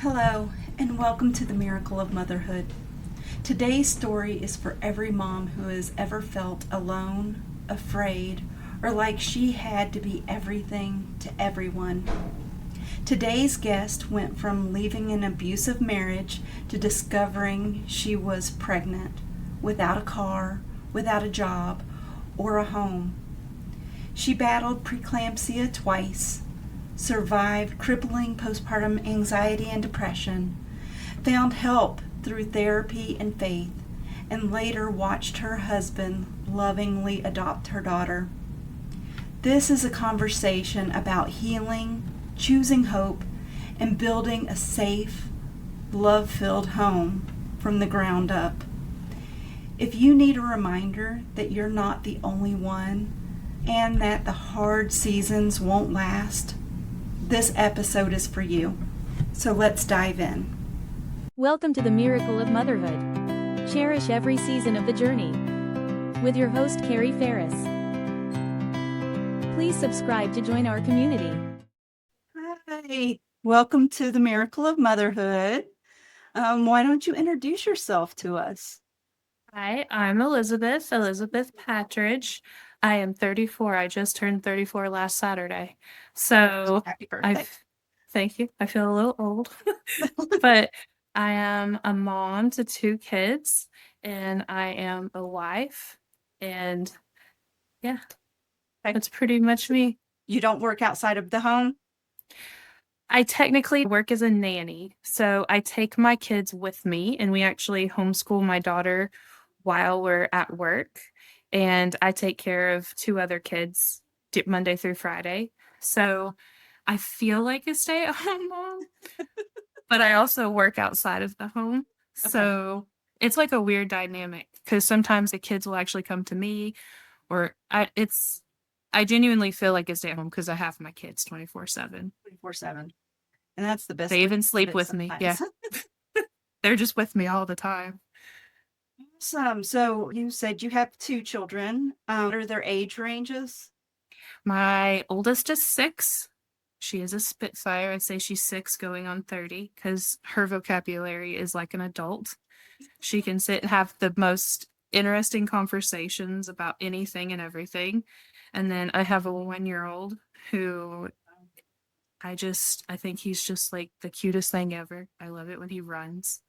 Hello, and welcome to the Miracle of Motherhood. Today's story is for every mom who has ever felt alone, afraid, or like she had to be everything to everyone. Today's guest went from leaving an abusive marriage to discovering she was pregnant, without a car, without a job, or a home. She battled preeclampsia twice, survived crippling postpartum anxiety and depression, found help through therapy and faith, and later watched her husband lovingly adopt her daughter. This is a conversation about healing, choosing hope, and building a safe, love filled home from the ground up. If you need a reminder that you're not the only one and that the hard seasons won't last, this episode is for you. So let's dive in. Welcome to the Miracle of Motherhood. Cherish every season of the journey. With your host, Carrie Ferris. Please subscribe to join our community. Hi, welcome to the Miracle of Motherhood. Why don't you introduce yourself to us? Hi, I'm Elizabeth Patridge. I am 34. I just turned 34 last Saturday. So Happy birthday. thank you. I feel a little old, but I am a mom to 2 kids and I am a wife. And yeah, Okay. that's pretty much me. You don't work outside of the home? I technically work as a nanny. So I take my kids with me and we actually homeschool my daughter while we're at work. And I take care of 2 other kids Monday through Friday. So I feel like a stay-at-home mom, but I also work outside of the home. So it's like a weird dynamic because sometimes the kids will actually come to me or I genuinely feel like a stay-at-home because I have my kids 24/7. 24/7. And that's the best They way even to sleep put it with me. Yeah. sometimes. They're just with me all the time. Awesome. So you said you have 2 children. What are their age ranges? My oldest is 6. She is a Spitfire. I say she's 6 going on 30 because her vocabulary is like an adult. She can sit and have the most interesting conversations about anything and everything. And then I have a 1-year-old who I think he's just like the cutest thing ever. I love it when he runs.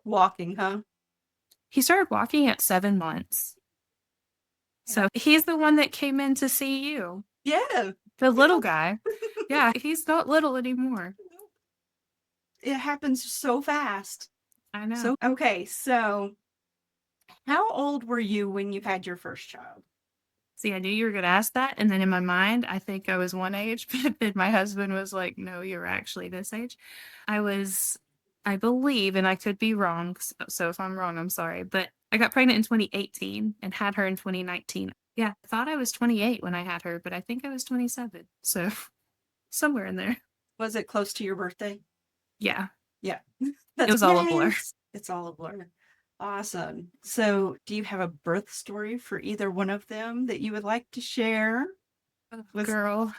Walking, huh? He started walking at 7 months. So he's the one that came in to see you. Yeah. The little guy. Yeah, he's not little anymore. It happens so fast. I know. So how old were you when you had your first child? See, I knew you were going to ask that. And then in my mind, I think I was one age, but then my husband was like, no, you're actually this age. I believe, and I could be wrong. So if I'm wrong, I'm sorry. But I got pregnant in 2018 and had her in 2019. Yeah, I thought I was 28 when I had her, but I think I was 27. So somewhere in there. Was it close to your birthday? Yeah. Yeah. It was all a blur. It's all a blur. Awesome. So do you have a birth story for either one of them that you would like to share? Girl,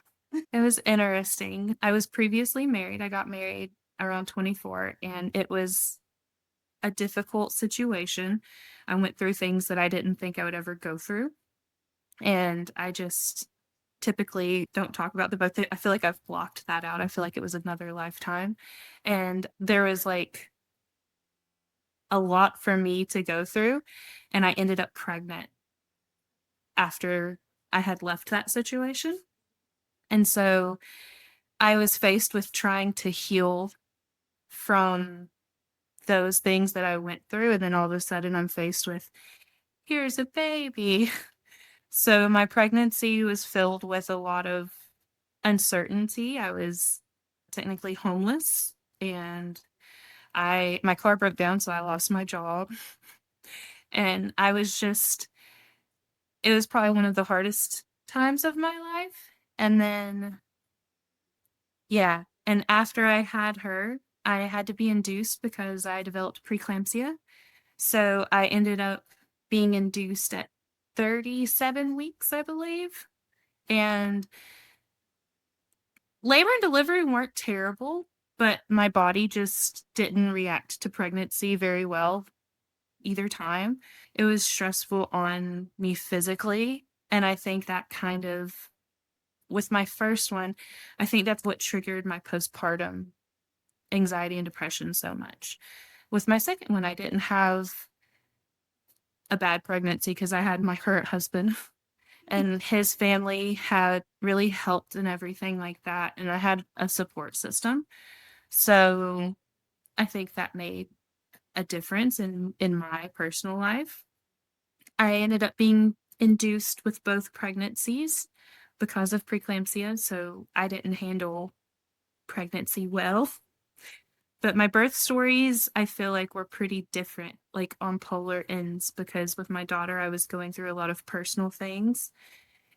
it was interesting. I was previously married. I got married around 24, and it was a difficult situation. I went through things that I didn't think I would ever go through. And I just typically don't talk about the both. I feel like I've blocked that out. I feel like it was another lifetime. And there was like a lot for me to go through. And I ended up pregnant after I had left that situation. And so I was faced with trying to heal from those things that I went through. And then all of a sudden I'm faced with, here's a baby. So my pregnancy was filled with a lot of uncertainty. I was technically homeless and my car broke down, so I lost my job. And it was probably one of the hardest times of my life. And then, yeah. And after I had her, I had to be induced because I developed preeclampsia. So I ended up being induced at 37 weeks, I believe. And labor and delivery weren't terrible, but my body just didn't react to pregnancy very well either time. It was stressful on me physically, and I think that kind of with my first one, I think that's what triggered my postpartum anxiety and depression so much. With my second one, I didn't have a bad pregnancy because I had my current husband and his family had really helped and everything like that. And I had a support system. So I think that made a difference in my personal life. I ended up being induced with both pregnancies because of preeclampsia, so I didn't handle pregnancy well. But my birth stories, I feel like were pretty different, like on polar ends, because with my daughter, I was going through a lot of personal things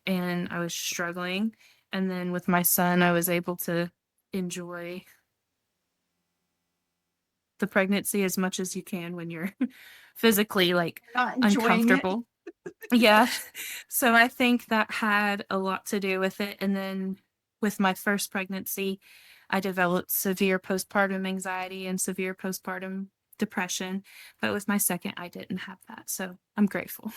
and I was struggling. And then with my son, I was able to enjoy the pregnancy as much as you can when you're physically like Not enjoying it. uncomfortable. Yeah. So I think that had a lot to do with it. And then with my first pregnancy, I developed severe postpartum anxiety and severe postpartum depression. But with my second, I didn't have that. So I'm grateful.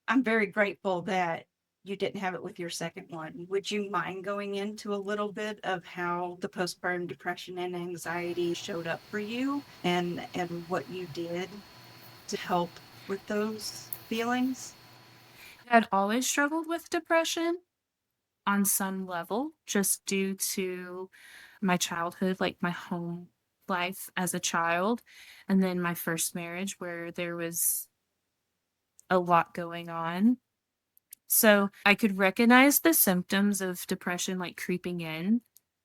I'm very grateful that you didn't have it with your second one. Would you mind going into a little bit of how the postpartum depression and anxiety showed up for you and what you did to help with those feelings? I'd always struggled with depression on some level just due to my childhood, like my home life as a child, and then my first marriage where there was a lot going on. So I could recognize the symptoms of depression like creeping in,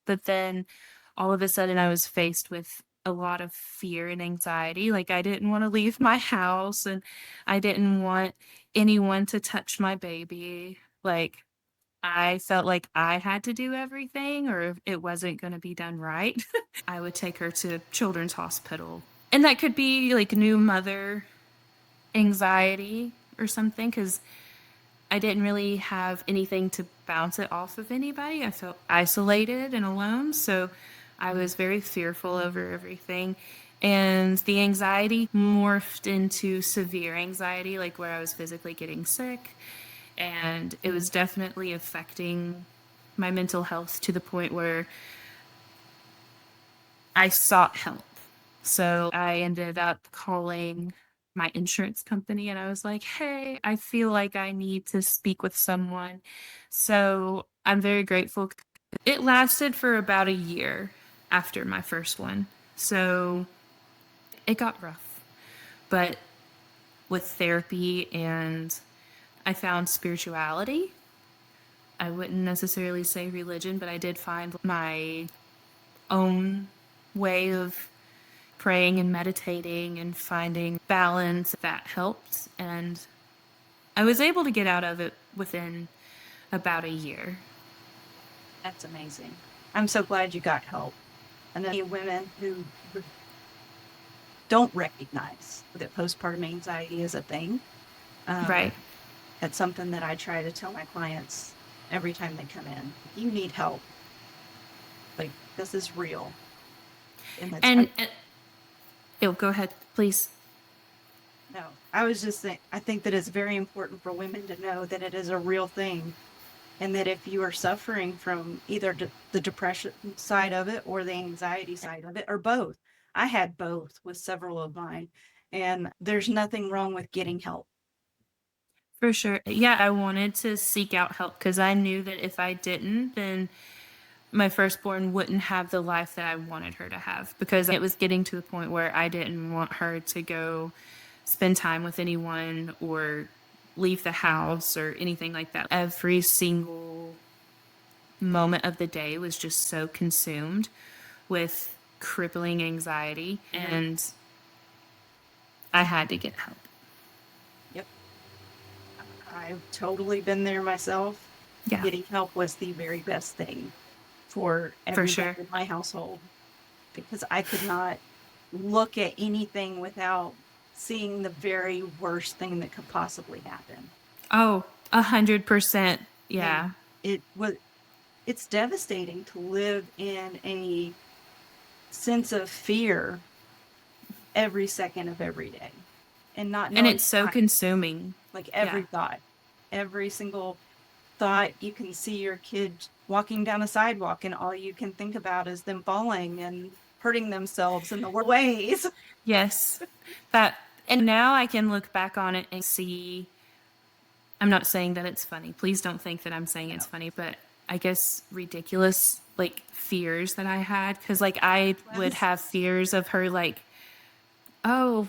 but then all of a sudden I was faced with a lot of fear and anxiety. Like I didn't want to leave my house and I didn't want anyone to touch my baby. Like I felt like I had to do everything or it wasn't going to be done right. I would take her to children's hospital. And that could be like new mother anxiety or something because I didn't really have anything to bounce it off of anybody. I felt isolated and alone. So I was very fearful over everything. And the anxiety morphed into severe anxiety, like where I was physically getting sick. And it was definitely affecting my mental health to the point where I sought help. So I ended up calling my insurance company and I was like, hey, I feel like I need to speak with someone. So I'm very grateful. It lasted for about a year after my first one. So it got rough. But with therapy and I found spirituality. I wouldn't necessarily say religion, but I did find my own way of praying and meditating and finding balance that helped. And I was able to get out of it within about a year. That's amazing. I'm so glad you got help. And then women who don't recognize that postpartum anxiety is a thing. Right. That's something that I try to tell my clients every time they come in. You need help. Like, this is real. And that's, And oh, go ahead, please. no, I was just saying, I think that it's very important for women to know that it is a real thing. And that if you are suffering from either the depression side of it or the anxiety side of it, or both, I had both with several of mine. And there's nothing wrong with getting help. For sure. Yeah, I wanted to seek out help because I knew that if I didn't, then my firstborn wouldn't have the life that I wanted her to have because it was getting to the point where I didn't want her to go spend time with anyone or leave the house or anything like that. Every single moment of the day was just so consumed with crippling anxiety, and I had to get help. Yep. I've totally been there myself. Yeah, Getting help was the very best thing for for everybody sure. in my household because I could not look at anything without seeing the very worst thing that could possibly happen. Oh, 100%. And Yeah. it was it's devastating to live in a sense of fear every second of every day, and not And knowing it's so why. consuming. Like Yeah. every thought, every single thought. You can see your kid walking down a sidewalk, and all you can think about is them falling and hurting themselves in the worst ways. Yes. That, and now I can look back on it and see, I'm not saying that it's funny. Please don't think that I'm saying it's No. funny, but I guess ridiculous like fears that I had, cuz like I would Was. have fears of her like, oh,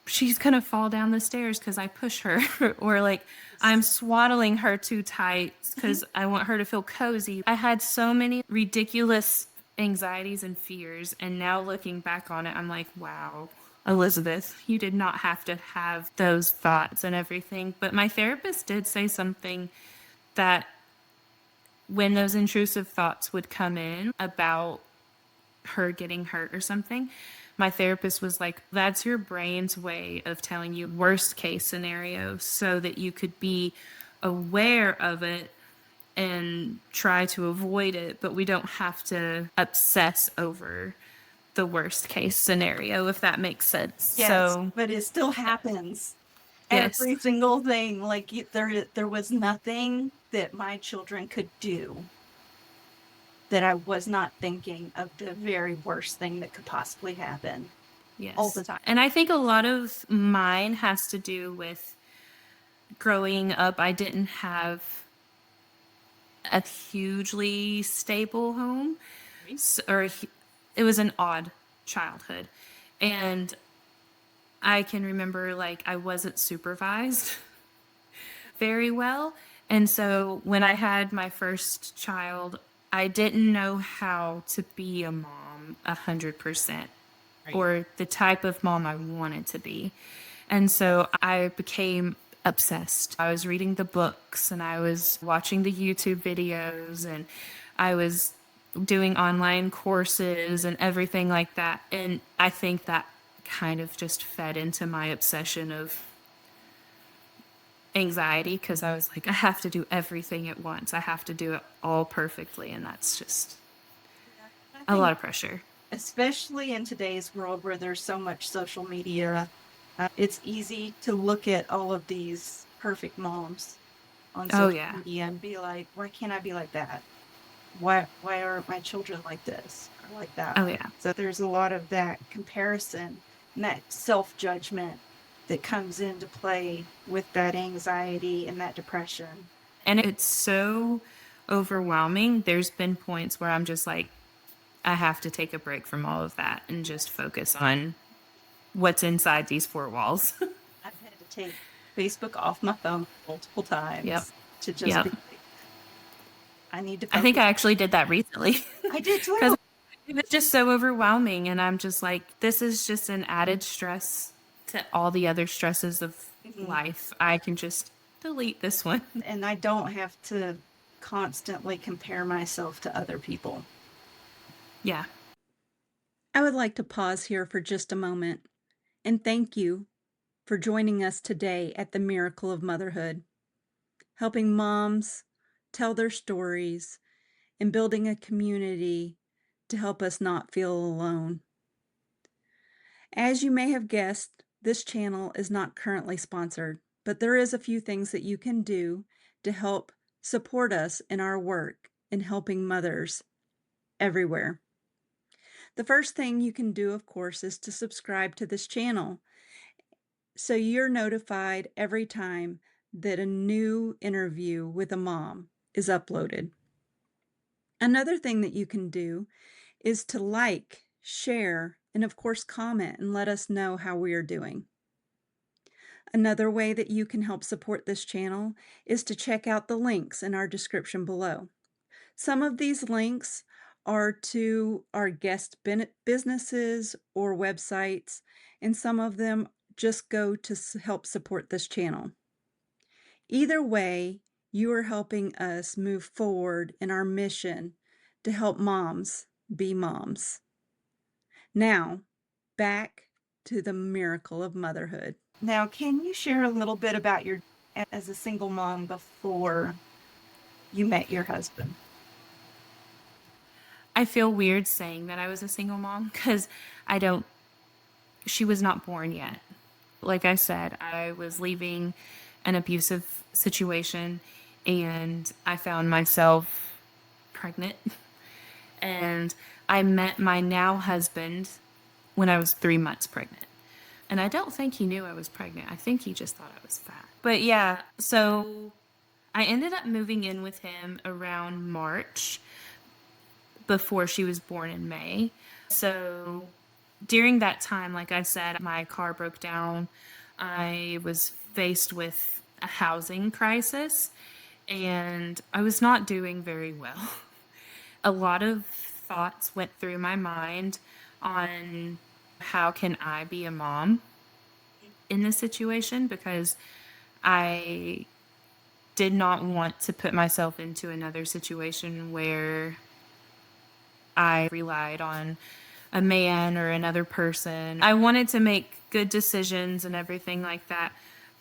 she's going to fall down the stairs cuz I push her or like I'm swaddling her too tight cuz I want her to feel cozy. I had so many ridiculous anxieties and fears, and now looking back on it I'm like, wow. Elizabeth, you did not have to have those thoughts and everything. But my therapist did say something that when those intrusive thoughts would come in about her getting hurt or something, my therapist was like, that's your brain's way of telling you worst case scenario so that you could be aware of it and try to avoid it, but we don't have to obsess over the worst case scenario, if that makes sense. Yes, So, but it still happens. yes. Every single thing. Like there was nothing that my children could do that I was not thinking of the very worst thing that could possibly happen all the Yes. time. And I think a lot of mine has to do with growing up. I didn't have a hugely stable home, it was an odd childhood. And I can remember like I wasn't supervised very well. And so when I had my first child, I didn't know how to be a mom 100% Right. or the type of mom I wanted to be. And so I became obsessed. I was reading the books and I was watching the YouTube videos and I was doing online courses and everything like that. And I think that kind of just fed into my obsession of anxiety because I was like, I have to do everything at once. I have to do it all perfectly. And that's just Yeah. I a lot think, of pressure. especially in today's world where there's so much social media, it's easy to look at all of these perfect moms on Oh, social yeah. media and be like, why can't I be like that? Why aren't my children like this or like that? Oh, yeah. So there's a lot of that comparison and that self-judgment that comes into play with that anxiety and that depression. And it's so overwhelming. There's been points where I'm just like, I have to take a break from all of that and just focus on what's inside these four walls. I've had to take Facebook off my phone multiple Yep. times to just Yep. be like, I need to I think focus. I actually did that recently I did because too. it was just so overwhelming. And I'm just like, this is just an added stress to all the other stresses of Mhm. life. I can just delete this one. And I don't have to constantly compare myself to other people. Yeah. I would like to pause here for just a moment and thank you for joining us today at the Miracle of Motherhood, helping moms tell their stories and building a community to help us not feel alone. As you may have guessed, this channel is not currently sponsored, but there is a few things that you can do to help support us in our work in helping mothers everywhere. The first thing you can do, of course, is to subscribe to this channel so you're notified every time that a new interview with a mom is uploaded. Another thing that you can do is to like, share, and of course, comment and let us know how we are doing. Another way that you can help support this channel is to check out the links in our description below. Some of these links are to our guest businesses or websites, and some of them just go to help support this channel. Either way, you are helping us move forward in our mission to help moms be moms. Now, back to the miracle of motherhood. Now, can you share a little bit about your as a single mom before you met your husband? I feel weird saying that I was a single mom because I don't, she was not born yet. Like I said, I was leaving an abusive situation and I found myself pregnant. And I met my now husband when I was 3 months pregnant. And I don't think he knew I was pregnant. I think he just thought I was fat. But yeah, so I ended up moving in with him around March before she was born in May. So during that time, like I said, my car broke down. I was faced with a housing crisis and I was not doing very well. A lot of thoughts went through my mind on how can I be a mom in this situation because I did not want to put myself into another situation where I relied on a man or another person. I wanted to make good decisions and everything like that.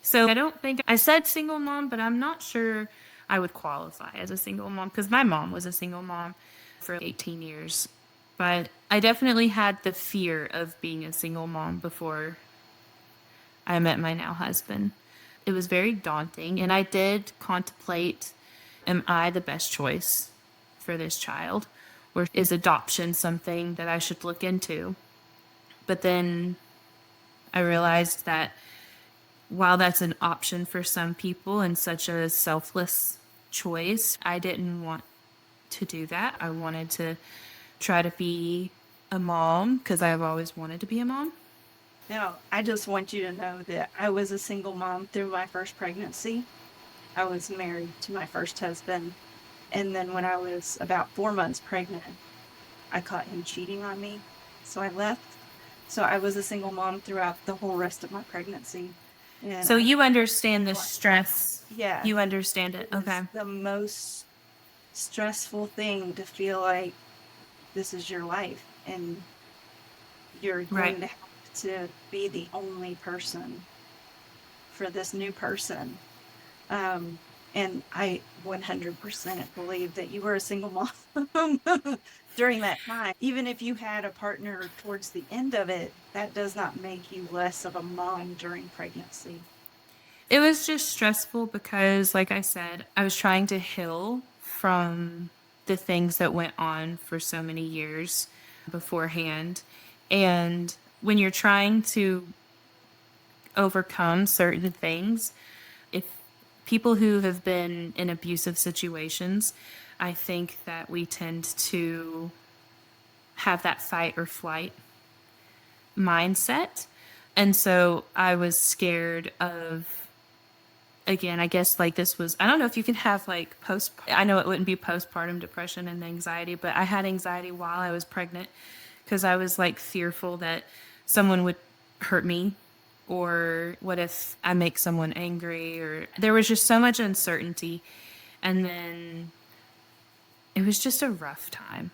So I don't think I said single mom, but I'm not sure I would qualify as a single mom because my mom was a single mom for 18 years. But I definitely had the fear of being a single mom before I met my now husband. It was very daunting, and I did contemplate, am I the best choice for this child? Or is adoption something that I should look into? But then I realized that while that's an option for some people and such a selfless choice, I didn't want to do that. I wanted to try to be a mom because I've always wanted to be a mom. Now, I just want you to know that I was a single mom through my first pregnancy. I was married to my first husband. And then when I was about 4 months pregnant, I caught him cheating on me. So I left. So I was a single mom throughout the whole rest of my pregnancy. And So you understand the stress. yeah, You understand it. it was Okay. the most stressful thing to feel like this is your life and you're Right. going to have to be the only person for this new person. And I 100% believe that you were a single mom during that time. Even if you had a partner towards the end of it, that does not make you less of a mom during pregnancy. It was just stressful because, like I said, I was trying to heal from the things that went on for so many years beforehand. And when you're trying to overcome certain things, if people who have been in abusive situations, I think that we tend to have that fight or flight mindset. And so I was scared of, again, I guess like this was, I don't know if you can have like I know it wouldn't be postpartum depression and anxiety, but I had anxiety while I was pregnant because I was like fearful that someone would hurt me, or what if I make someone angry, or there was just so much uncertainty. And then it was just a rough time.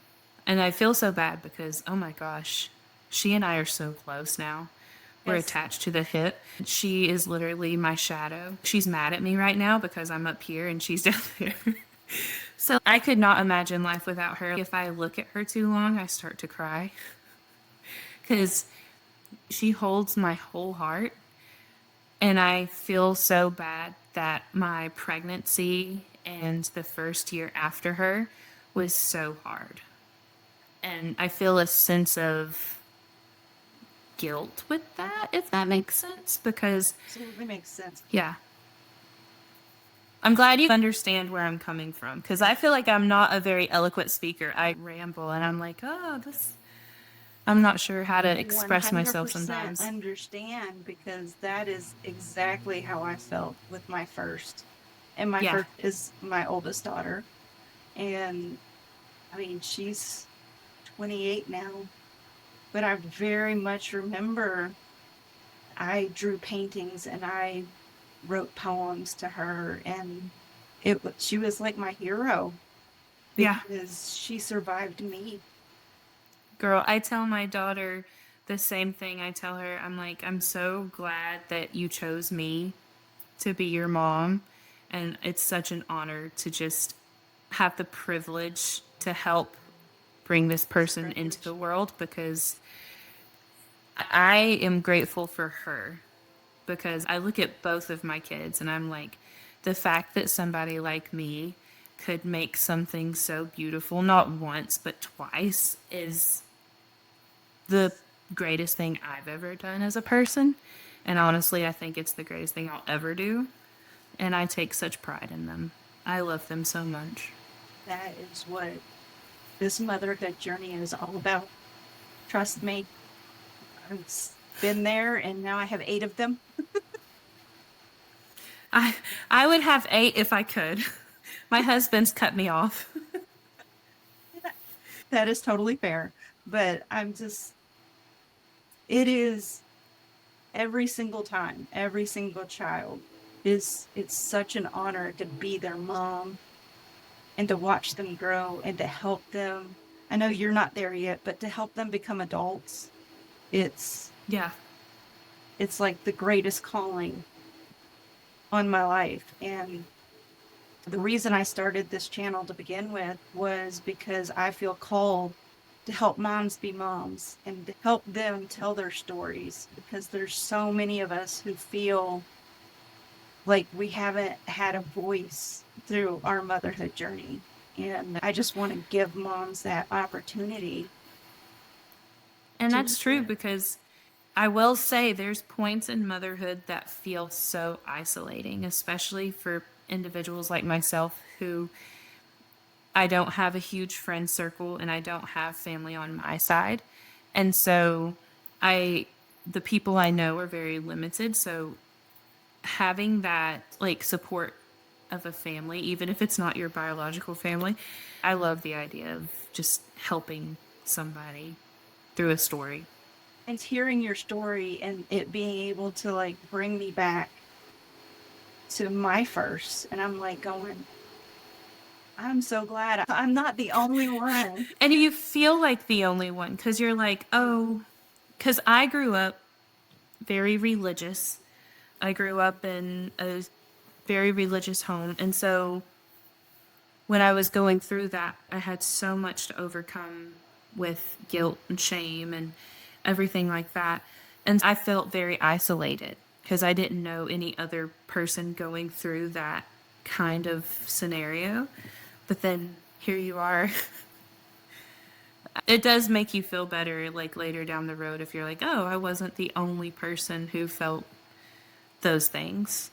And I feel so bad because, oh my gosh, she and I are so close now. We're Yes. attached to the hip. She is literally my shadow. She's mad at me right now because I'm up here and she's down there. So I could not imagine life without her. If I look at her too long, I start to cry because she holds my whole heart. And I feel so bad that my pregnancy and the first year after her was so hard. And I feel a sense of guilt with that, if that makes sense, because, Absolutely makes sense. yeah. I'm glad you understand where I'm coming from because I feel like I'm not a very eloquent speaker. I ramble and I'm like, oh, this. I'm not sure how to express myself 100% sometimes. understand because that is exactly how I felt with my first. And my Yeah. first is my oldest daughter. And I mean, she's 28 now, but I very much remember I drew paintings and I wrote poems to her, and she was like my hero Yeah. because she survived me. Girl, I tell my daughter the same thing. I tell her, I'm like, I'm so glad that you chose me to be your mom. And it's such an honor to just have the privilege to help bring this person into the world, because I am grateful for her, because I look at both of my kids and I'm like, the fact that somebody like me could make something so beautiful, not once, but twice, is the greatest thing I've ever done as a person. And honestly, I think it's the greatest thing I'll ever do. And I take such pride in them. I love them so much. That is what this motherhood journey is all about. Trust me, I've been there and now I have 8 of them. I I would have 8 if I could. My husband's cut me off. That is totally fair. But it is every single time, every single child it's such an honor to be their mom and to watch them grow and to help them. I know you're not there yet, but to help them become adults, it's Yeah. it's like the greatest calling on my life. And the reason I started this channel to begin with was because I feel called to help moms be moms and to help them tell their stories, because there's so many of us who feel like we haven't had a voice through our motherhood journey. And I just want to give moms that opportunity And to that's true, because I will say there's points in motherhood that feel so isolating, especially for individuals like myself who, I don't have a huge friend circle and I don't have family on my side. And so I the people I know are very limited, so having that like support of a family, even if it's not your biological family, I love the idea of just helping somebody through a story. and hearing your story and it being able to like bring me back to my first. And I'm like going, I'm so glad I'm not the only one. And you feel like the only one, because you're like, oh, because I grew up very religious. I grew up in a very religious home. And so when I was going through that, I had so much to overcome with guilt and shame and everything like that. And I felt very isolated because I didn't know any other person going through that kind of scenario. But then here you are. It does make you feel better, like later down the road, if you're like, oh, I wasn't the only person who felt those things.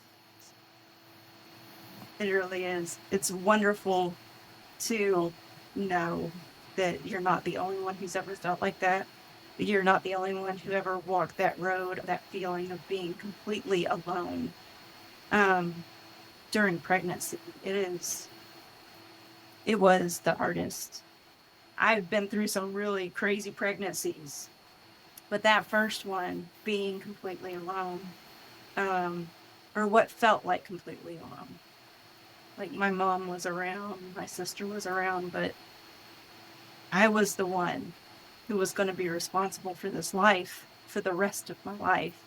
It really is. It's wonderful to know that you're not the only one who's ever felt like that. You're not the only one who ever walked that road, that feeling of being completely alone um, during pregnancy. It was the hardest. I've been through some really crazy pregnancies, but that first one, being completely alone, um, or what felt like completely alone. Like my mom was around, my sister was around, but I was the one who was going to be responsible for this life for the rest of my life.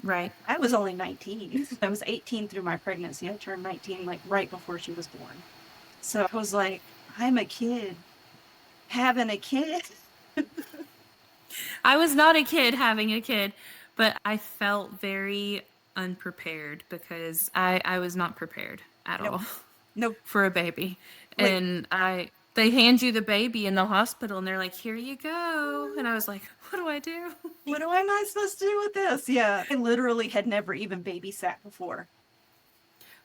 Right. I was only 19. I was 18 through my pregnancy. I turned 19 like right before she was born. So I was like, I'm a kid having a kid. I was not a kid having a kid, but I felt very unprepared because I was not prepared at No, all no, for a baby. like, And they hand you the baby in the hospital and they're like, here you go. And I was like, what do I do? what am I supposed to do with this? Yeah. I literally had never even babysat before.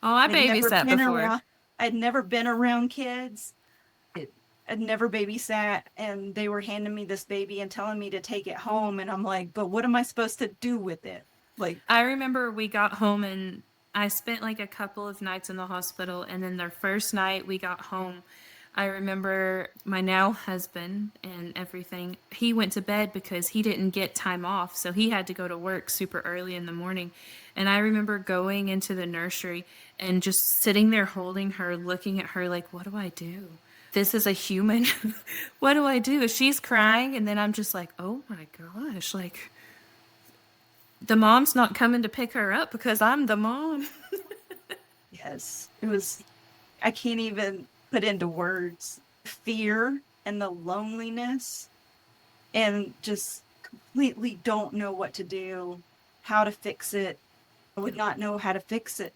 Oh, I I'd never babysat been before. around, I'd never been around kids. It, I'd never babysat, and they were handing me this baby and telling me to take it home. And I'm like, but what am I supposed to do with it? Like, I remember we got home and I spent like a couple of nights in the hospital. And then the first night we got home, I remember my now husband and everything. He went to bed because he didn't get time off. So he had to go to work super early in the morning. And I remember going into the nursery and just sitting there holding her, looking at her like, what do I do? This is a human. What do I do? She's crying. And then I'm just like, oh my gosh, like, the mom's not coming to pick her up because I'm the mom. yes, it was, I can't even put into words fear and the loneliness and just completely don't know what to do, how to fix it. I would not know how to fix it.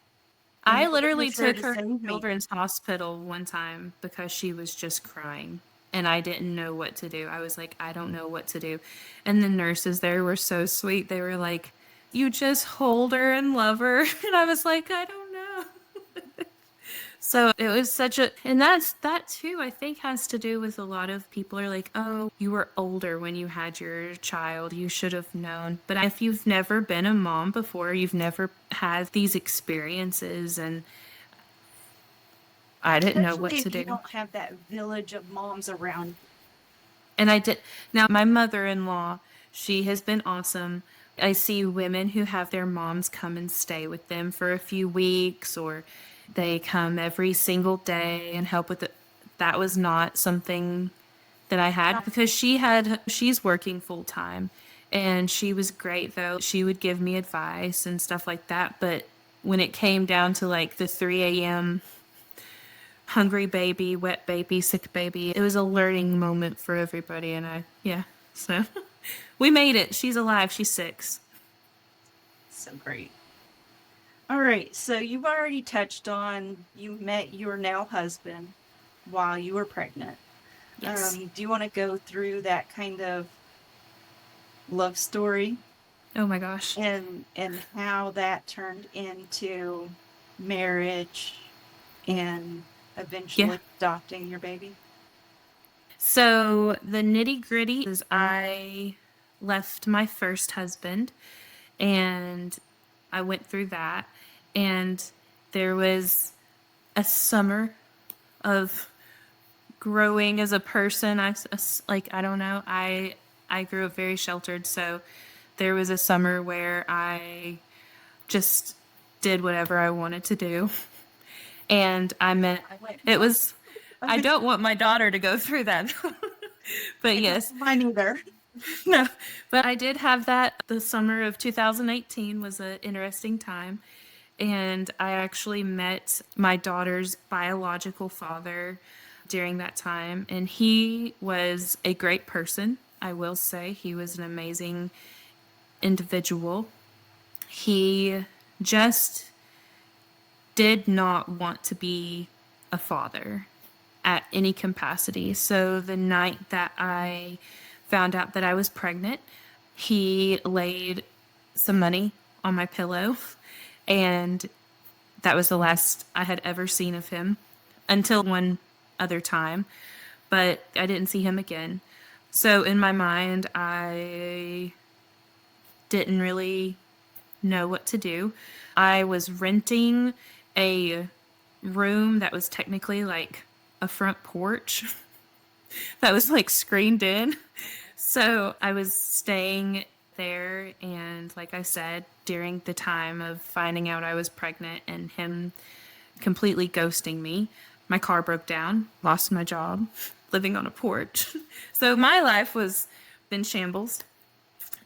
And I nobody literally was there took to her to save me. children's hospital one time because she was just crying and I didn't know what to do. I was like, I don't know what to do. And the nurses there were so sweet. They were like, you just hold her and love her. And I was like, I don't know. So it was such a, and that too, I think has to do with a lot of people are like, oh, you were older when you had your child. You should have known. But if you've never been a mom before, you've never had these experiences, and I didn't know what Especially to if you do. don't have that village of moms around you. And I did. Now, my mother in law, she has been awesome. I see women who have their moms come and stay with them for a few weeks, or they come every single day and help with it. That was not something that I had because she's working full time and she was great though. She would give me advice and stuff like that. But when it came down to like the 3 a.m. hungry baby, wet baby, sick baby. It was a learning moment for everybody, and yeah. So we made it. She's alive. She's 6. So great. All right, so you've already touched on you met your now husband while you were pregnant. Yes. Do you want to go through that kind of love story Oh my gosh. and how that turned into marriage and Yeah. eventually adopting your baby? So the nitty gritty is I left my first husband and I went through that. And there was a summer of growing as a person. Like I don't know. I grew up very sheltered, so there was a summer where I just did whatever I wanted to do. And I met I went, it was I I don't want my daughter to go through that. But don't yes, mind either. no. But I did have that. The summer of 2018 was an interesting time. And I actually met my daughter's biological father during that time. And he was a great person, I will say. He was an amazing individual. He just did not want to be a father at any capacity. So the night that I found out that I was pregnant, he laid some money on my pillow, and that was the last I had ever seen of him until one other time, but I didn't see him again. So in my mind, I didn't really know what to do. I was renting a room that was technically like a front porch that was like screened in. So I was staying there, and like I said, during the time of finding out I was pregnant and him completely ghosting me, my car broke down, lost my job, living on a porch. So my life was in shambles.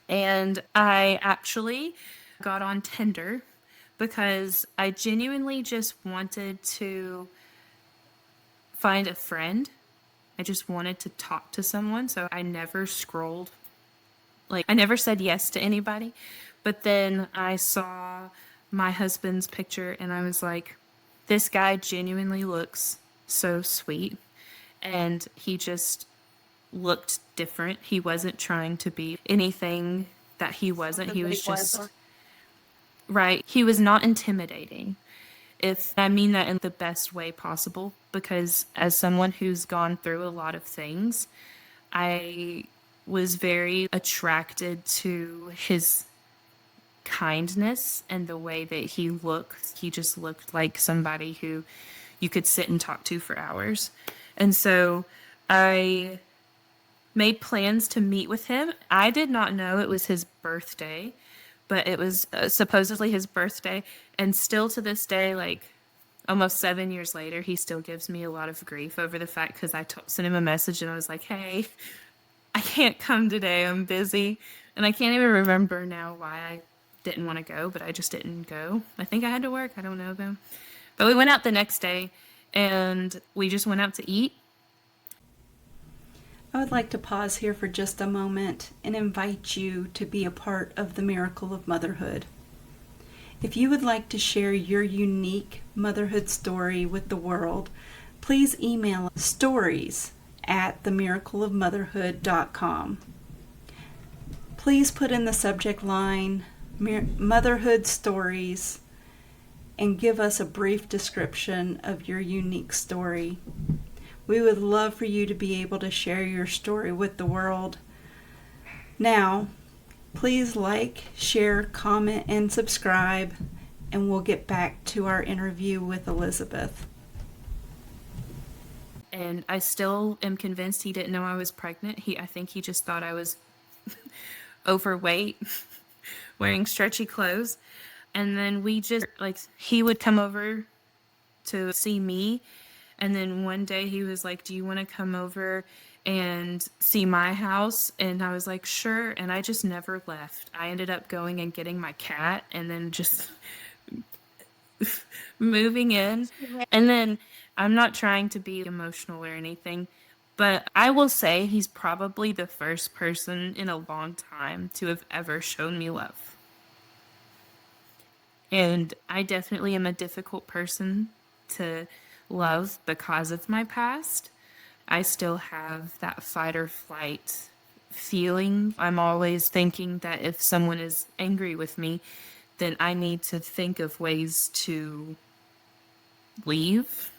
And I actually got on Tinder because I genuinely just wanted to find a friend. I just wanted to talk to someone. So I never scrolled. Like, I never said yes to anybody. But then I saw my husband's picture and I was like, this guy genuinely looks so sweet. And he just looked different. He wasn't trying to be anything that he wasn't. Something He that was he was. just, right. He was not intimidating. If I mean that in the best way possible, because as someone who's gone through a lot of things, I was very attracted to his kindness and the way that he looked. He just looked like somebody who you could sit and talk to for hours. And so I made plans to meet with him. I did not know it was his birthday, but it was supposedly his birthday. And still to this day, like almost 7 years later, he still gives me a lot of grief over the fact because sent him a message and I was like, hey, I can't come today. I'm busy. And I can't even remember now why I didn't want to go, but I just didn't go. I think I had to work. I don't know though. But we went out the next day and we just went out to eat. I would like to pause here for just a moment and invite you to be a part of the miracle of motherhood. If you would like to share your unique motherhood story with the world, please email stories@themiracleofmotherhood.com. Please put in the subject line Motherhood Stories and give us a brief description of your unique story. We would love for you to be able to share your story with the world. Now, please like, share, comment, and subscribe, and we'll get back to our interview with Elizabeth. And I still am convinced he didn't know I was pregnant. I think he just thought I was overweight, wearing stretchy clothes. And then he would come over to see me. And then one day he was like, do you want to come over and see my house? And I was like, sure. And I just never left. I ended up going and getting my cat and then just moving in. And then I'm not trying to be emotional or anything, but I will say he's probably the first person in a long time to have ever shown me love. And I definitely am a difficult person to love because of my past. I still have that fight or flight feeling. I'm always thinking that if someone is angry with me, then I need to think of ways to leave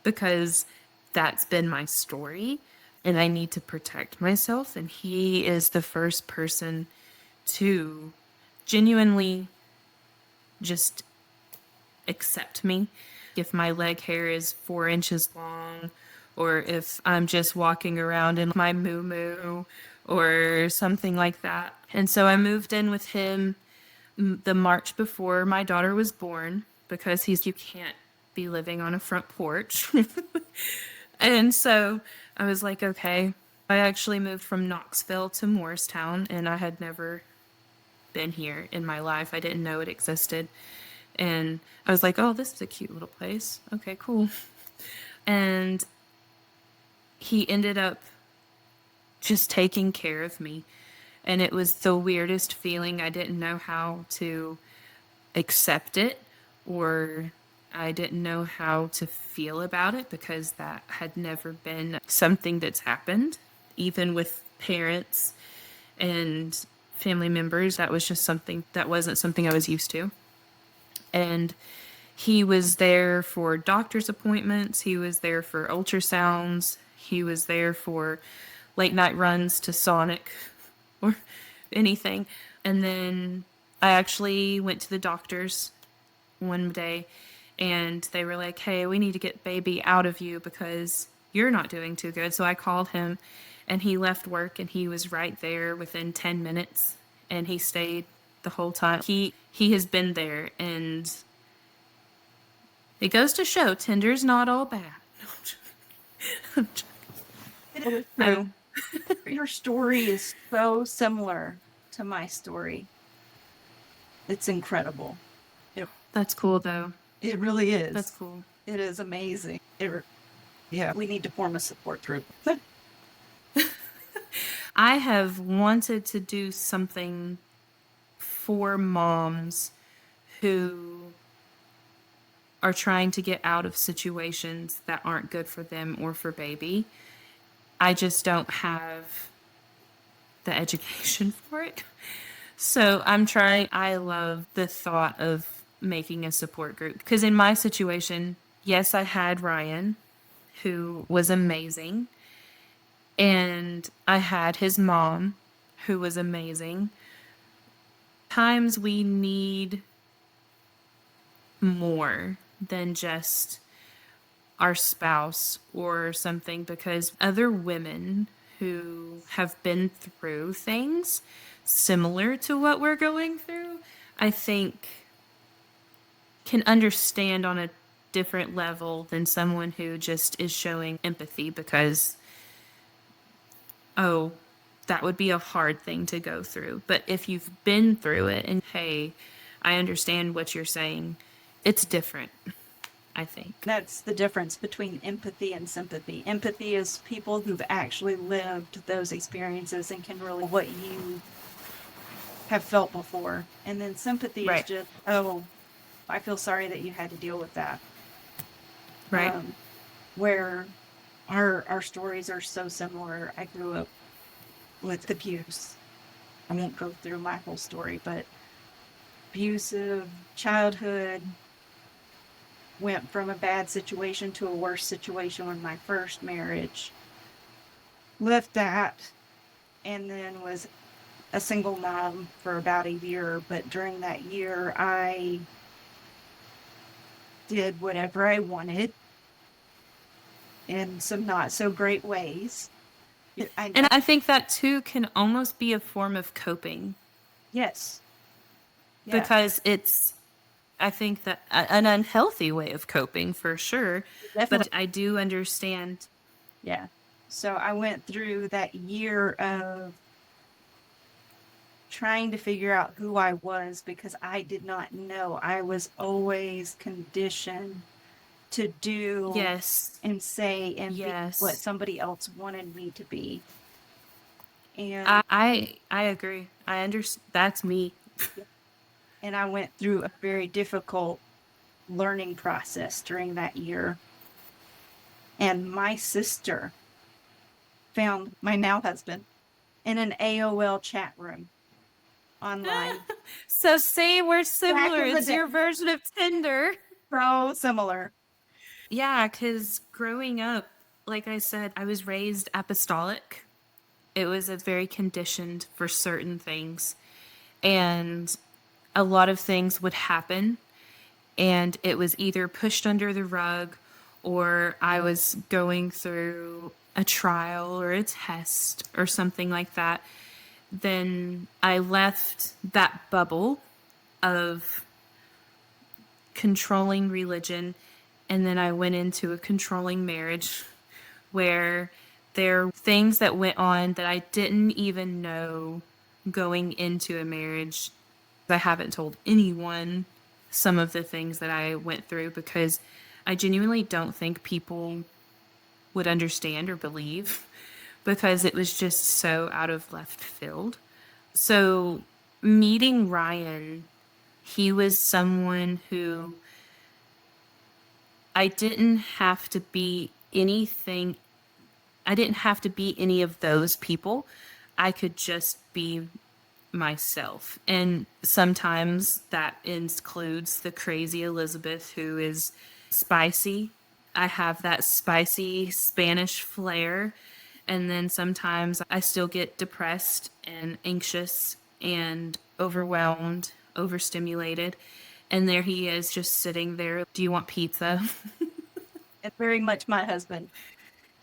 because that's been my story and I need to protect myself. And he is the first person to genuinely just accept me. If my leg hair is 4 inches long, or if I'm just walking around in my moo-moo or something like that. And so I moved in with him the March before my daughter was born because you can't be living on a front porch. And so I was like, okay. I actually moved from Knoxville to Morristown, and I had never been here in my life. I didn't know it existed. And I was like, oh, this is a cute little place. Okay, cool. And he ended up just taking care of me. And it was the weirdest feeling. I didn't know how to accept it, or I didn't know how to feel about it because that had never been something that's happened, even with parents and family members. That wasn't something I was used to. And he was there for doctor's appointments. He was there for ultrasounds. He was there for late night runs to Sonic or anything. And then I actually went to the doctors one day and they were like, hey, we need to get baby out of you because you're not doing too good. So I called him and he left work and he was right there within 10 minutes and he stayed the whole time. He has been there, and it goes to show Tinder's not all bad. No. Your story is so similar to my story. It's incredible. That's cool, though. It really is. That's cool. It is amazing. Yeah, we need to form a support group. I have wanted to do something for moms who are trying to get out of situations that aren't good for them or for baby. I just don't have the education for it. So I'm trying. I love the thought of making a support group because in my situation, yes, I had Ryan, who was amazing. And I had his mom, who was amazing. Times we need more than just our spouse or something, because other women who have been through things similar to what we're going through, I think can understand on a different level than someone who just is showing empathy because, oh, that would be a hard thing to go through. But if you've been through it and, hey, I understand what you're saying, it's different. I think. That's the difference between empathy and sympathy. Empathy is people who've actually lived those experiences and can really what you have felt before. And then sympathy is Right. just, oh, I feel sorry that you had to deal with that. Right. Where our stories are so similar. I grew up with abuse. I won't go through my whole story, but abusive childhood, went from a bad situation to a worse situation with my first marriage. Left that and then was a single mom for about a year. But during that year, I did whatever I wanted in some not so great ways. And I think that too can almost be a form of coping, Yes. Yeah. because it's, I think that an unhealthy way of coping for sure, but Definitely. I do understand. Yeah. So I went through that year of trying to figure out who I was because I did not know. I was always conditioned to do Yes. and say and be what Yes. somebody else wanted me to be. And I agree. I understand. That's me. and I went through a very difficult learning process during that year. And my sister found my now husband in an AOL chat room online. So say we're Back similar. in the It's day. your version of Tinder. So similar. Yeah, because growing up, like I said, I was raised apostolic. It was a very conditioned for certain things. And a lot of things would happen, and it was either pushed under the rug, or I was going through a trial or a test or something like that. Then I left that bubble of controlling religion, and then I went into a controlling marriage where there are things that went on that I didn't even know going into a marriage. I haven't told anyone some of the things that I went through because I genuinely don't think people would understand or believe, because it was just so out of left field. So meeting Ryan, he was someone who I didn't have to be anything. I didn't have to be any of those people. I could just be myself. And sometimes that includes the crazy Elizabeth who is spicy. I have that spicy Spanish flair. And then sometimes I still get depressed and anxious and overwhelmed, overstimulated. And there he is just sitting there. Do you want pizza? And very much my husband.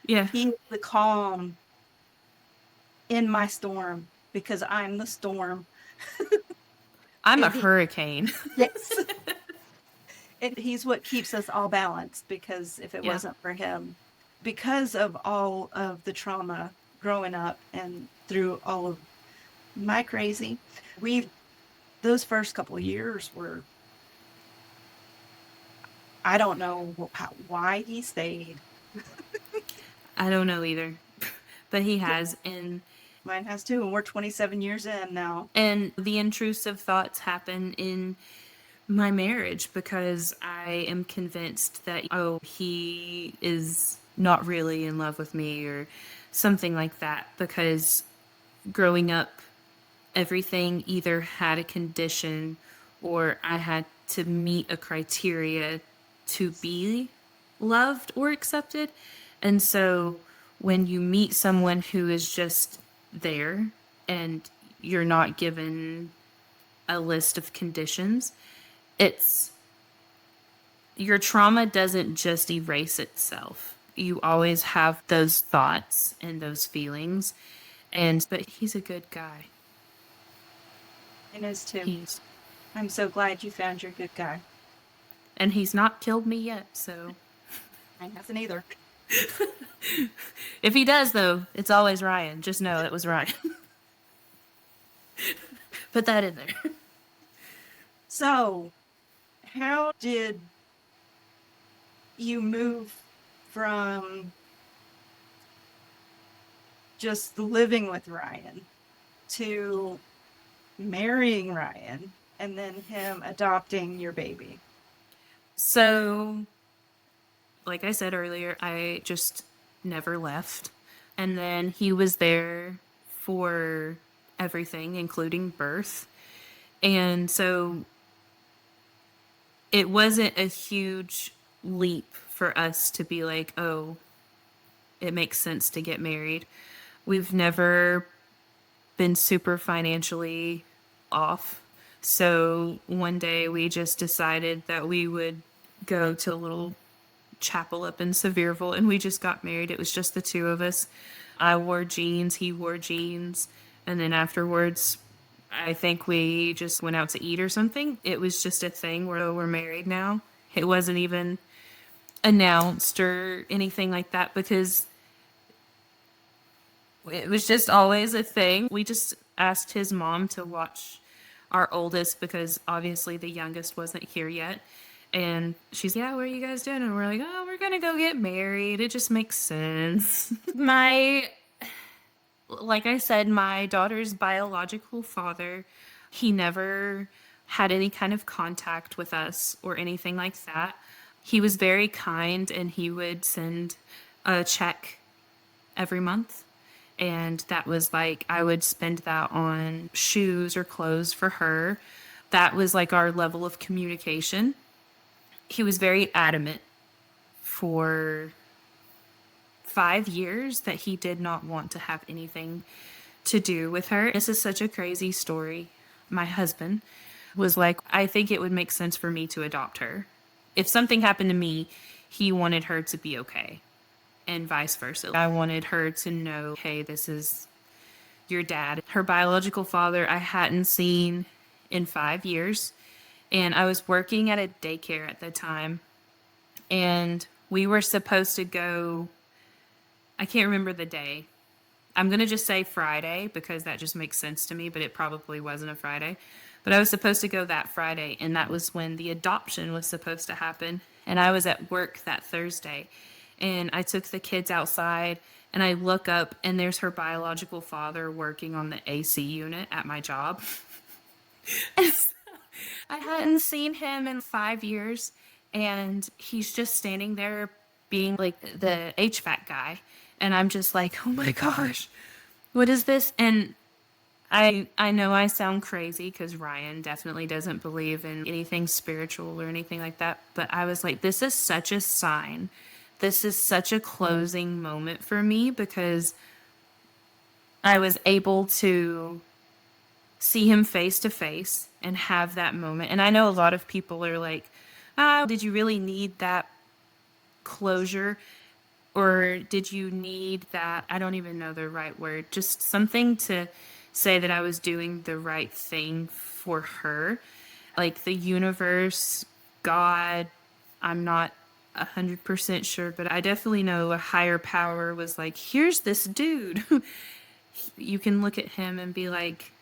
Yeah. He's the calm in my storm because I'm the storm. I'm a And he, hurricane. yes. And he's what keeps us all balanced because if it Yeah. wasn't for him, because of all of the trauma growing up and through all of my crazy, we those first couple of years were, I don't know why he stayed. I don't know either. But he has. Mine has too, and we're 27 years in now. And the intrusive thoughts happen in my marriage because I am convinced that, oh, he is not really in love with me or something like that. Because growing up, everything either had a condition or I had to meet a criteria to be loved or accepted. And so when you meet someone who is just there and you're not given a list of conditions, it's your trauma doesn't just erase itself. You always have those thoughts and those feelings. And but he's a good guy. And is too. He's I'm so glad you found your good guy. and he's not killed me yet, so Mine hasn't either. if he does though, it's always Ryan. Just know it was Ryan. Put that in there. So, how did you move from just living with Ryan to marrying Ryan and then him adopting your baby? So, like I said earlier, I just never left. And then he was there for everything, including birth. And so it wasn't a huge leap for us to be like, oh, it makes sense to get married. We've never been super financially off. So one day we just decided that we would go to a little chapel up in Sevierville and we just got married. It was just the two of us. I wore jeans, he wore jeans. And then afterwards, I think we just went out to eat or something. It was just a thing where we're married now. It wasn't even announced or anything like that because it was just always a thing. We just asked his mom to watch our oldest because obviously the youngest wasn't here yet. And she's, yeah, what are you guys doing? And we're like, oh, we're going to go get married. It just makes sense. Like I said, my daughter's biological father, he never had any kind of contact with us or anything like that. He was very kind and he would send a check every month. And that was like, I would spend that on shoes or clothes for her. That was like our level of communication. He was very adamant for 5 years that he did not want to have anything to do with her. This is such a crazy story. My husband was like, I think it would make sense for me to adopt her. If something happened to me, he wanted her to be okay, and vice versa. I wanted her to know, hey, this is your dad. Her biological father, I hadn't seen in 5 years. And I was working at a daycare at the time. And we were supposed to go, I can't remember the day. I'm going to just say Friday because that just makes sense to me, but it probably wasn't a Friday. But I was supposed to go that Friday, and that was when the adoption was supposed to happen. And I was at work that Thursday. And I took the kids outside, and I look up, and there's her biological father working on the AC unit at my job. And so I hadn't seen him in 5 years, and he's just standing there being like the HVAC guy. And I'm just like, oh my gosh, what is this? And I know I sound crazy because Ryan definitely doesn't believe in anything spiritual or anything like that. But I was like, this is such a sign. This is such a closing moment for me because I was able to see him face to face and have that moment. And I know a lot of people are like, oh, did you really need that closure? Or did you need that? I don't even know the right word. Just something to say that I was doing the right thing for her. Like the universe, God, I'm not 100% sure, but I definitely know a higher power was like, here's this dude. You can look at him and be like,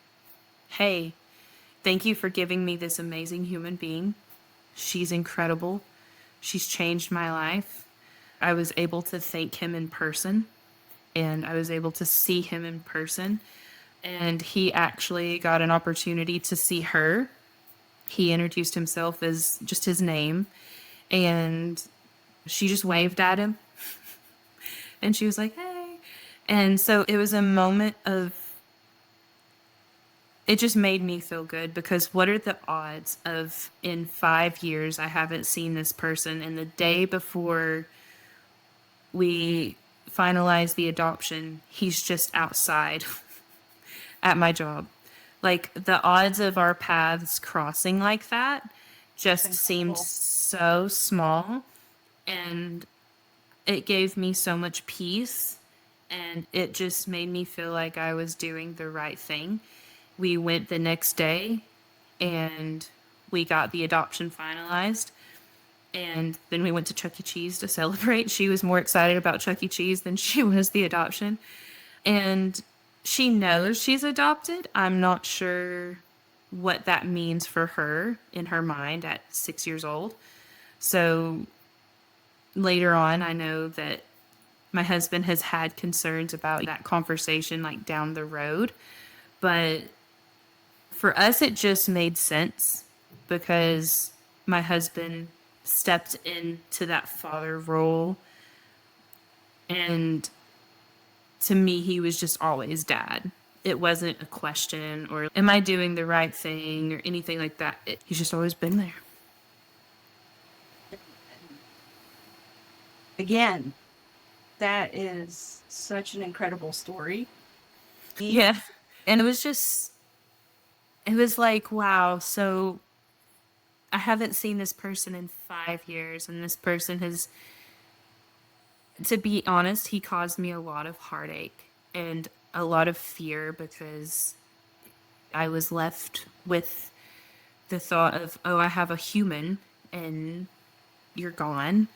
hey, thank you for giving me this amazing human being. She's incredible. She's changed my life. I was able to thank him in person, and I was able to see him in person. And he actually got an opportunity to see her. He introduced himself as just his name, and she just waved at him. And she was like, hey. And so it was a moment of, it just made me feel good because what are the odds of in 5 years I haven't seen this person, and the day before we finalized the adoption, he's just outside at my job. Like the odds of our paths crossing like that just seemed so small, and it gave me so much peace, and it just made me feel like I was doing the right thing. We went the next day and we got the adoption finalized. And then we went to Chuck E. Cheese to celebrate. She was more excited about Chuck E. Cheese than she was the adoption. And she knows she's adopted. I'm not sure what that means for her in her mind at 6 years old. So later on, I know that my husband has had concerns about that conversation like down the road. But for us, it just made sense because my husband stepped into that father role. And to me, he was just always dad. It wasn't a question or am I doing the right thing or anything like that. He's just always been there. Again, that is such an incredible story. Yeah. And it was like, wow. So I haven't seen this person in 5 years, and this person has, to be honest, he caused me a lot of heartache and a lot of fear because I was left with the thought of, oh, I have a human and you're gone.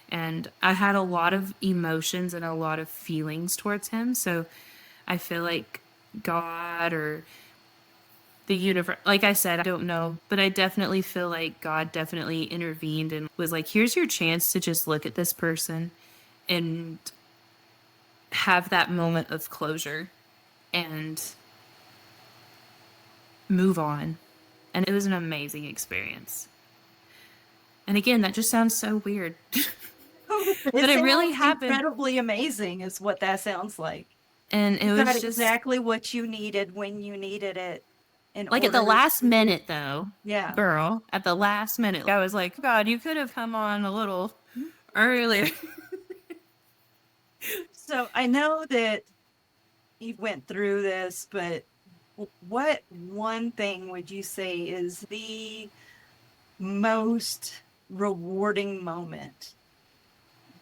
And I had a lot of emotions and a lot of feelings towards him. So I feel like God or the universe, like I said, I don't know, but I definitely feel like God definitely intervened and was like, here's your chance to just look at this person and have that moment of closure and move on. And it was an amazing experience. And again, that just sounds so weird. But it really sounds happened. incredibly amazing, is what that sounds like. And it You got was just exactly what you needed when you needed it in like at the order last to, minute, though, yeah. girl, at the last minute, I was like, God, you could have come on a little earlier. So I know that you went through this, but what one thing would you say is the most rewarding moment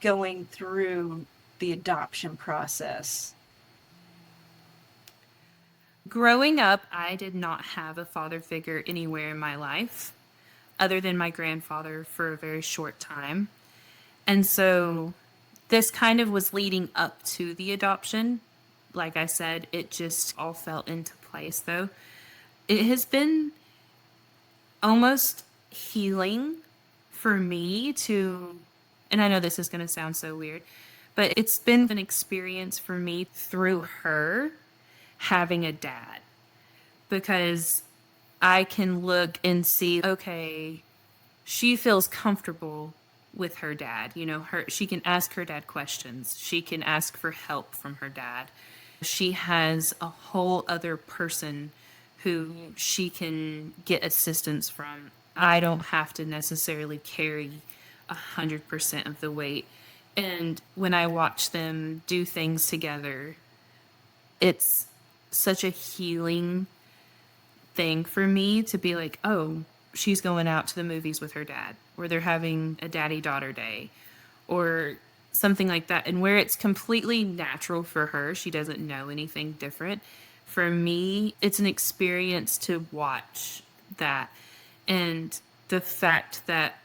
going through the adoption process? Growing up, I did not have a father figure anywhere in my life other than my grandfather for a very short time. And so this kind of was leading up to the adoption. Like I said, it just all fell into place, though. It has been almost healing for me to, and I know this is going to sound so weird, but it's been an experience for me through her having a dad because I can look and see, okay, she feels comfortable with her dad. You know, she can ask her dad questions. She can ask for help from her dad. She has a whole other person who she can get assistance from. I don't have to necessarily carry 100% of the weight. And when I watch them do things together, it's such a healing thing for me to be like, oh, she's going out to the movies with her dad, or they're having a daddy daughter day, or something like that. And where it's completely natural for her, she doesn't know anything different. For me, it's an experience to watch that. And the fact that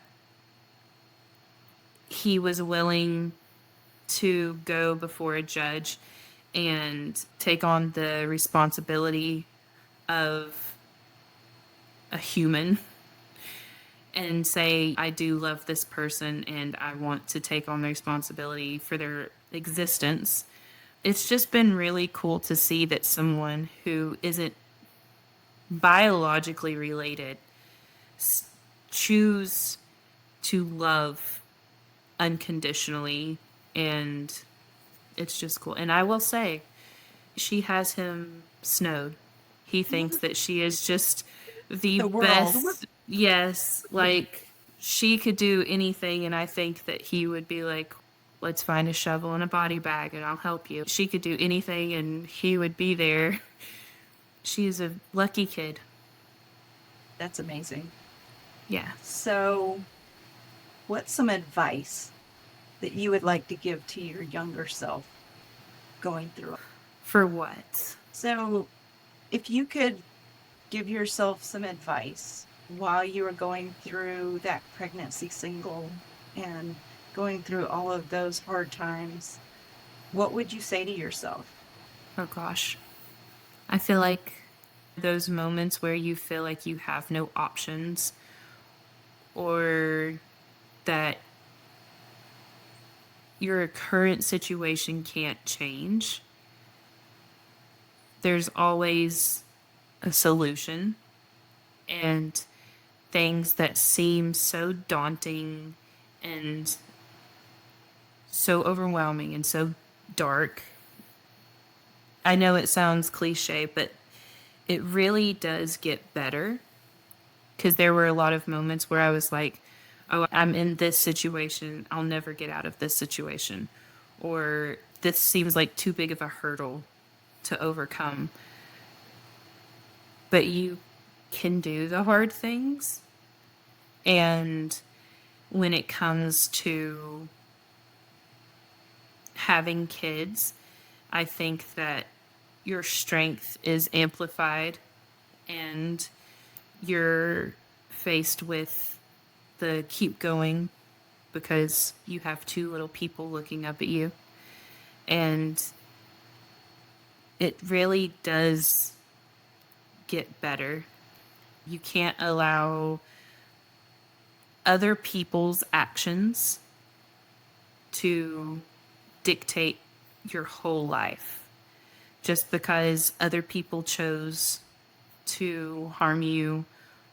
he was willing to go before a judge and take on the responsibility of a human and say, I do love this person and I want to take on the responsibility for their existence. It's just been really cool to see that someone who isn't biologically related choose to love unconditionally, and it's just cool. And I will say, she has him snowed. He thinks that she is just the The world. best. Yes, like she could do anything, and I think that he would be like, let's find a shovel and a body bag and I'll help you. She could do anything and he would be there. She is a lucky kid. That's amazing. Yeah. So, what's some advice that you would like to give to your younger self going through it? For what? So, if you could give yourself some advice while you were going through that pregnancy single and going through all of those hard times, what would you say to yourself? Oh gosh. I feel like those moments where you feel like you have no options or that your current situation can't change, there's always a solution. And things that seem so daunting and so overwhelming and so dark. I know it sounds cliche, but it really does get better, because there were a lot of moments where I was like, oh, I'm in this situation. I'll never get out of this situation. Or this seems like too big of a hurdle to overcome. But you can do the hard things. And when it comes to having kids, I think that your strength is amplified and you're faced with the keep going because you have two little people looking up at you. And it really does get better. You can't allow other people's actions to dictate your whole life. Just because other people chose to harm you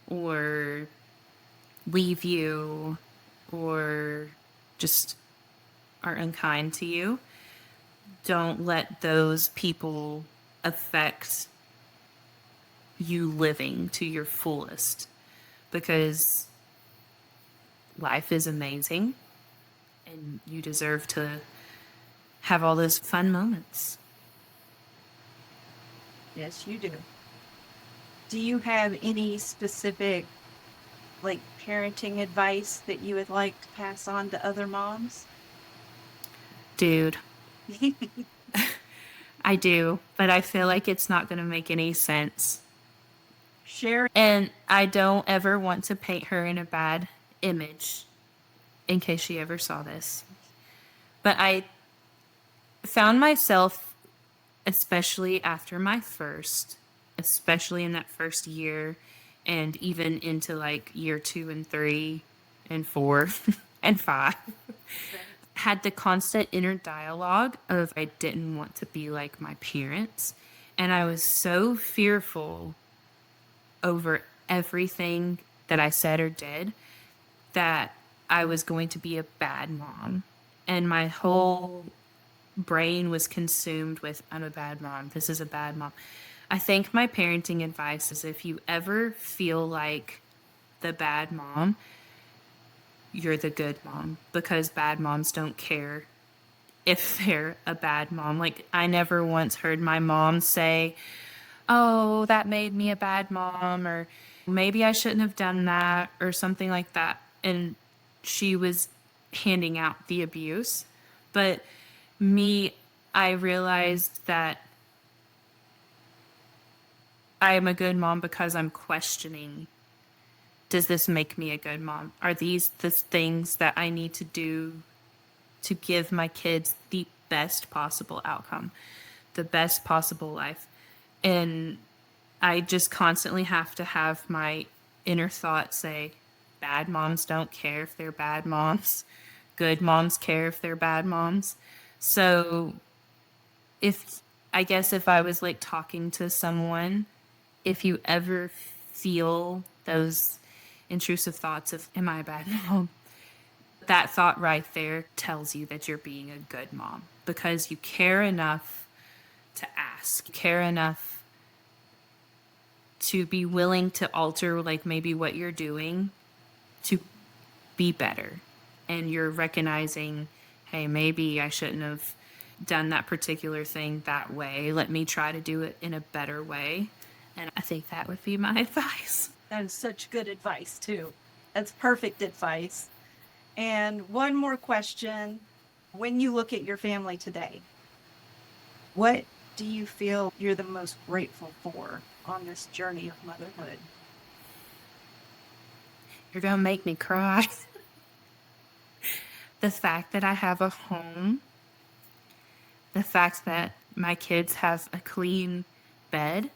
or leave you or just are unkind to you, don't let those people affect you living to your fullest, because life is amazing and you deserve to have all those fun moments. Yes, you do. Do you have any specific, like, parenting advice that you would like to pass on to other moms? Dude, I do, but I feel like it's not going to make any sense. Share. And I don't ever want to paint her in a bad image in case she ever saw this. But I found myself, especially after my first, especially in that first year, and even into like year 2 and 3 and 4 and 5, had the constant inner dialogue of I didn't want to be like my parents. And I was so fearful over everything that I said or did that I was going to be a bad mom. And my whole brain was consumed with, I'm a bad mom. This is a bad mom. I think my parenting advice is, if you ever feel like the bad mom, you're the good mom, because bad moms don't care if they're a bad mom. Like, I never once heard my mom say, oh, that made me a bad mom, or maybe I shouldn't have done that, or something like that. And she was handing out the abuse. But me, I realized that I am a good mom because I'm questioning, does this make me a good mom? Are these the things that I need to do to give my kids the best possible outcome, the best possible life? And I just constantly have to have my inner thought say, bad moms don't care if they're bad moms. Good moms care if they're bad moms. So I guess if I was like talking to someone, if you ever feel those intrusive thoughts of, am I a bad mom? That thought right there tells you that you're being a good mom, because you care enough to ask, you care enough to be willing to alter like maybe what you're doing to be better. And you're recognizing, hey, maybe I shouldn't have done that particular thing that way. Let me try to do it in a better way. And I think that would be my advice. That is such good advice, too. That's perfect advice. And one more question. When you look at your family today, what do you feel you're the most grateful for on this journey of motherhood? You're going to make me cry. The fact that I have a home, the fact that my kids have a clean bed,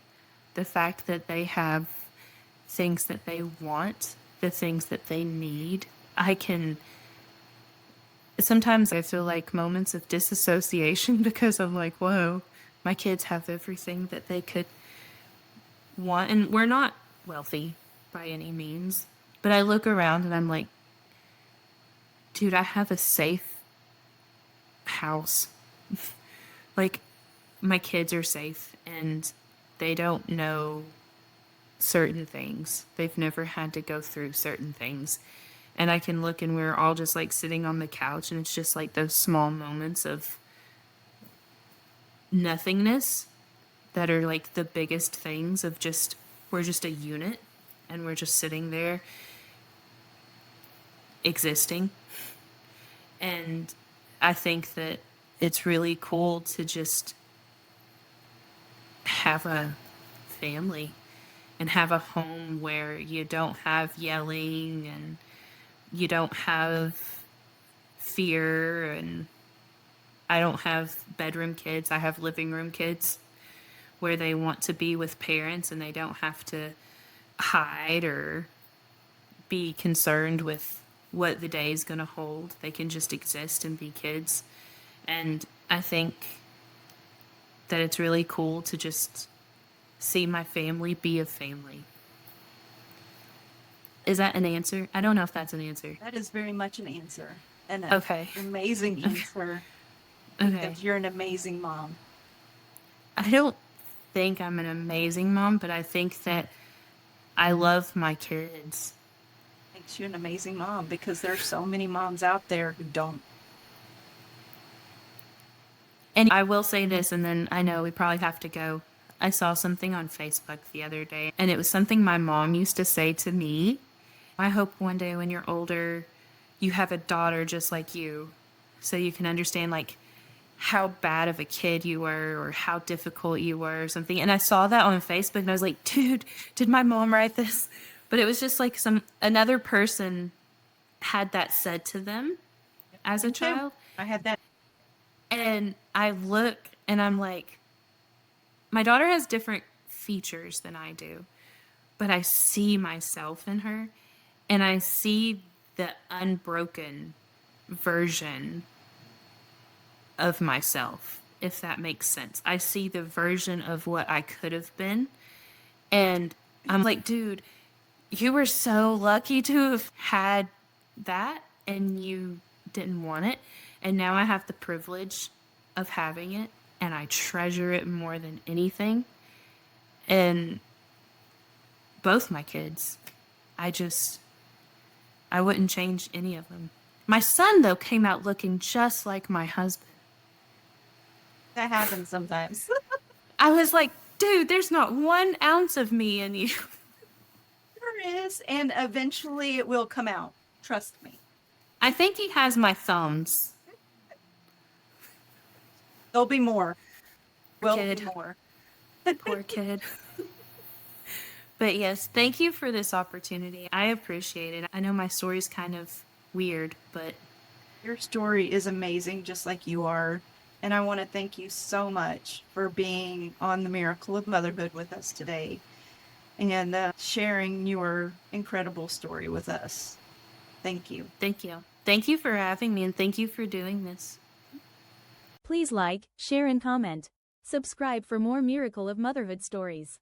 the fact that they have things that they want, the things that they need. I can Sometimes I feel like moments of disassociation because I'm like, whoa, my kids have everything that they could want. And we're not wealthy by any means. But I look around and I'm like, dude, I have a safe house. Like, my kids are safe and they don't know certain things. They've never had to go through certain things. And I can look and we're all just like sitting on the couch and it's just like those small moments of nothingness that are like the biggest things of just, we're just a unit and we're just sitting there existing. And I think that it's really cool to just have a family and have a home where you don't have yelling and you don't have fear. And I don't have bedroom kids, I have living room kids where they want to be with parents and they don't have to hide or be concerned with what the day is going to hold. They can just exist and be kids. And I think that it's really cool to just see my family be a family. Is that an answer? I don't know if that's an answer. That is very much an answer. And an Okay. amazing answer. Okay. Because you're an amazing mom. I don't think I'm an amazing mom, but I think that I love my kids. Makes you an amazing mom because there's so many moms out there who don't. And I will say this, and then I know we probably have to go. I saw something on Facebook the other day, and it was something my mom used to say to me. I hope one day when you're older, you have a daughter just like you, so you can understand like how bad of a kid you were or how difficult you were or something. And I saw that on Facebook and I was like, dude, did my mom write this? But it was just like another person had that said to them as a child. I had that. And I look and I'm like, my daughter has different features than I do, but I see myself in her and I see the unbroken version of myself, if that makes sense. I see the version of what I could have been. And I'm like, dude, you were so lucky to have had that and you didn't want it. And now I have the privilege of having it and I treasure it more than anything. And both my kids, I wouldn't change any of them. My son, though, came out looking just like my husband. That happens sometimes. I was like, dude, there's not 1 ounce of me in you. There is, and eventually it will come out. Trust me. I think he has my thumbs. There'll be more. Will Kid. be more. Poor kid. But yes, thank you for this opportunity. I appreciate it. I know my story's kind of weird, but Your story is amazing, just like you are. And I want to thank you so much for being on the Miracle of Motherhood with us today and sharing your incredible story with us. Thank you. thank you. Thank you for having me and thank you for doing this. Please like, share and comment. Subscribe for more Miracle of Motherhood stories.